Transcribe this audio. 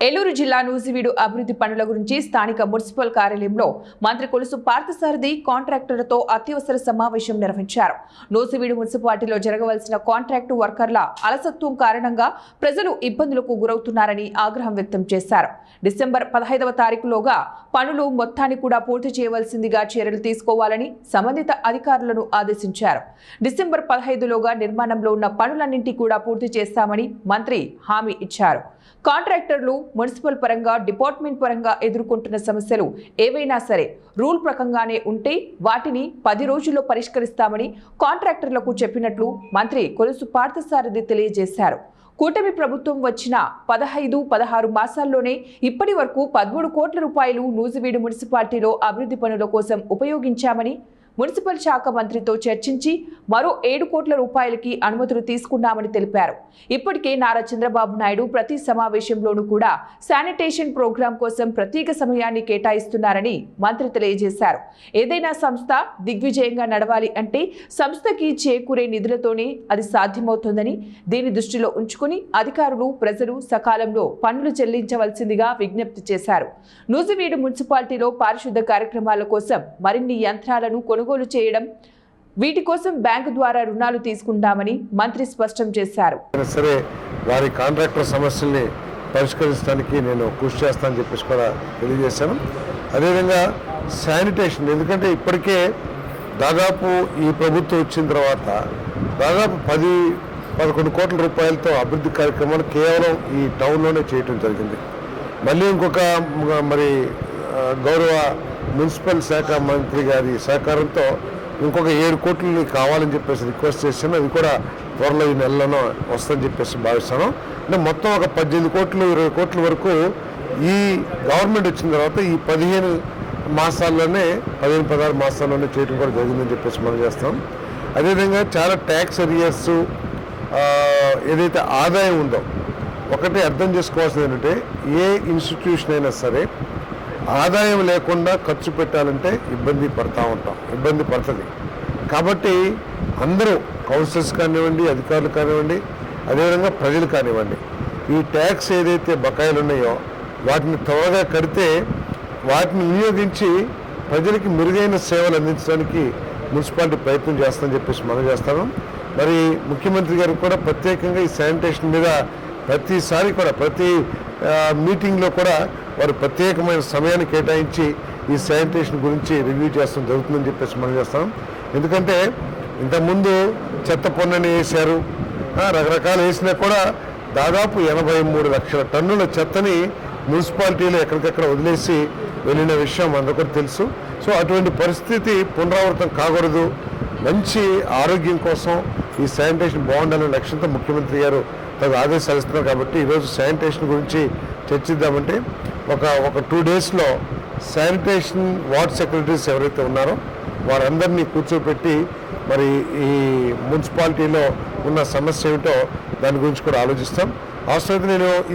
ఏలూరు జిల్లా నూజివీడు అభివృద్ధి పనుల గురించి స్థానిక మున్సిపల్ కార్యాలయంలో మంత్రి కొలుసు పార్థసారథి కాంట్రాక్టర్లతో అత్యవసర సమావేశం నిర్వహించారు. నూజివీడు మున్సిపాలిటీలో జరగవలసిన కాంట్రాక్టు వర్కర్ల అలసత్వం కారణంగా ప్రజలు ఇబ్బందులకు గురవుతున్నారని ఆగ్రహం వ్యక్తం చేశారు. డిసెంబర్ 15వ తారీఖులోగా పనులు మొత్తాన్ని కూడా పూర్తి చేయవలసిందిగా చర్యలు తీసుకోవాలని సంబంధిత అధికారులను ఆదేశించారు. డిసెంబర్ 15లోగా నిర్మాణంలో ఉన్న పనులన్నింటి కూడా పూర్తి చేస్తామని మంత్రి హామీ ఇచ్చారు. కాంట్రాక్టర్లు మున్సిపల్ పరంగా డిపార్ట్మెంట్ పరంగా ఎదుర్కొంటున్న సమస్యలు ఏవైనా సరే రూల్ ప్రకంగానే ఉంటే వాటిని 10 రోజుల్లో పరిష్కరిస్తామని కాంట్రాక్టర్లకు చెప్పినట్లు మంత్రి కొలుసు పార్థసారథి తెలియజేశారు. కూటమి ప్రభుత్వం వచ్చిన 15-16 మాసాల్లోనే ఇప్పటి వరకు 13 కోట్ల రూపాయలు నూజివీడు మున్సిపాలిటీలో అభివృద్ధి పనుల కోసం ఉపయోగించామని, మున్సిపల్ శాఖ మంత్రితో చర్చించి మరో 7 కోట్ల రూపాయలకి అనుమతులు తీసుకున్నామని తెలిపారు. ఇప్పటికే నారా చంద్రబాబు నాయుడు ప్రతి సమావేశంలోనూ కూడా శానిటేషన్ ప్రోగ్రాం కోసం ప్రత్యేక సమయాన్ని కేటాయిస్తున్నారని మంత్రి తెలియజేశారు. ఏదైనా సంస్థ దిగ్విజయంగా నడవాలి అంటే సంస్థకి చేకూరే నిధులతోనే అది సాధ్యమవుతుందని, దీన్ని దృష్టిలో ఉంచుకుని అధికారులు, ప్రజలు సకాలంలో పన్నులు చెల్లించవలసిందిగా విజ్ఞప్తి చేశారు. నూజివీడు మున్సిపాలిటీలో పారిశుద్ధ కార్యక్రమాల కోసం మరిన్ని యంత్రాలను కొనుగోలు చేయడం, వీటి కోసం బ్యాంకు ద్వారా రుణాలు తీసుకుంటామని మంత్రి స్పష్టం చేశారు. సరే, వారి కాంట్రాక్టర్ సమస్యల్ని పరిష్కరించడానికి నేను కృషి చేస్తానని చెప్పేసి కూడా తెలియజేశాను. అదేవిధంగా శానిటేషన్, ఎందుకంటే ఇప్పటికే దాదాపు ఈ ప్రభుత్వం వచ్చిన తర్వాత దాదాపు 10-11 కోట్ల రూపాయలతో అభివృద్ధి కార్యక్రమాలు కేవలం ఈ టౌన్లోనే చేయటం జరిగింది. మళ్ళీ ఇంకొక గౌరవ మున్సిపల్ శాఖ మంత్రి గారి సహకారంతో ఇంకొక 7 కోట్లు కావాలని చెప్పేసి రిక్వెస్ట్ చేశాను. అది కూడా త్వరలో ఈ నెలలోనో వస్తుందని చెప్పేసి భావిస్తాను. అంటే మొత్తం ఒక 18 కోట్లు 20 కోట్ల వరకు ఈ గవర్నమెంట్ వచ్చిన తర్వాత ఈ 15 మాసాల్లోనే 15-16 మాసాల్లోనే చేయడం కూడా జరిగిందని చెప్పేసి మనం చేస్తాం. అదేవిధంగా చాలా ట్యాక్స్ ఎరియర్స్ ఏదైతే ఆదాయం ఉందో, ఒకటి అర్థం చేసుకోవాల్సింది ఏంటంటే ఏ ఇన్స్టిట్యూషన్ అయినా సరే ఆదాయం లేకుండా ఖర్చు పెట్టాలంటే ఇబ్బంది పడుతుంది. కాబట్టి అందరూ కౌన్సిలర్స్ కానివ్వండి, అధికారులు కానివ్వండి, అదేవిధంగా ప్రజలు కానివ్వండి, ఈ ట్యాక్స్ ఏదైతే బకాయిలు ఉన్నాయో వాటిని త్వరగా కడితే వాటిని వినియోగించి ప్రజలకి మెరుగైన సేవలు అందించడానికి మున్సిపాలిటీ ప్రయత్నం చేస్తామని చెప్పేసి మనం చేస్తాము. మరి ముఖ్యమంత్రి గారికి కూడా ప్రత్యేకంగా ఈ శానిటేషన్ మీద ప్రతిసారి కూడా ప్రతి మీటింగ్లో కూడా వారు ప్రత్యేకమైన సమయాన్ని కేటాయించి ఈ శానిటేషన్ గురించి రివ్యూ చేస్తాం జరుగుతుందని చెప్పేసి మనం చేస్తాం. ఎందుకంటే ఇంతకుముందు చెత్త పన్నుని వేశారు, రకరకాలు వేసినా కూడా దాదాపు 83 లక్షల టన్నుల చెత్తని మున్సిపాలిటీలో ఎక్కడికెక్కడ వదిలేసి వెళ్ళిన విషయం అందరికీ తెలుసు. సో అటువంటి పరిస్థితి పునరావృతం కాకూడదు. మంచి ఆరోగ్యం కోసం ఈ శానిటేషన్ బాగుండాలనే లక్ష్యంతో ముఖ్యమంత్రి గారు తగు ఆదేశాలు ఇస్తున్నారు. కాబట్టి ఈరోజు శానిటేషన్ గురించి చర్చిద్దామంటే ఒక 2 డేస్లో శానిటేషన్ వార్డ్ సెక్రటరీస్ ఎవరైతే ఉన్నారో వారందరినీ కూర్చోబెట్టి మరి ఈ మున్సిపాలిటీలో ఉన్న సమస్య ఏమిటో దాని గురించి కూడా ఆలోచిస్తాం. అవసరమైతే నేను ఈ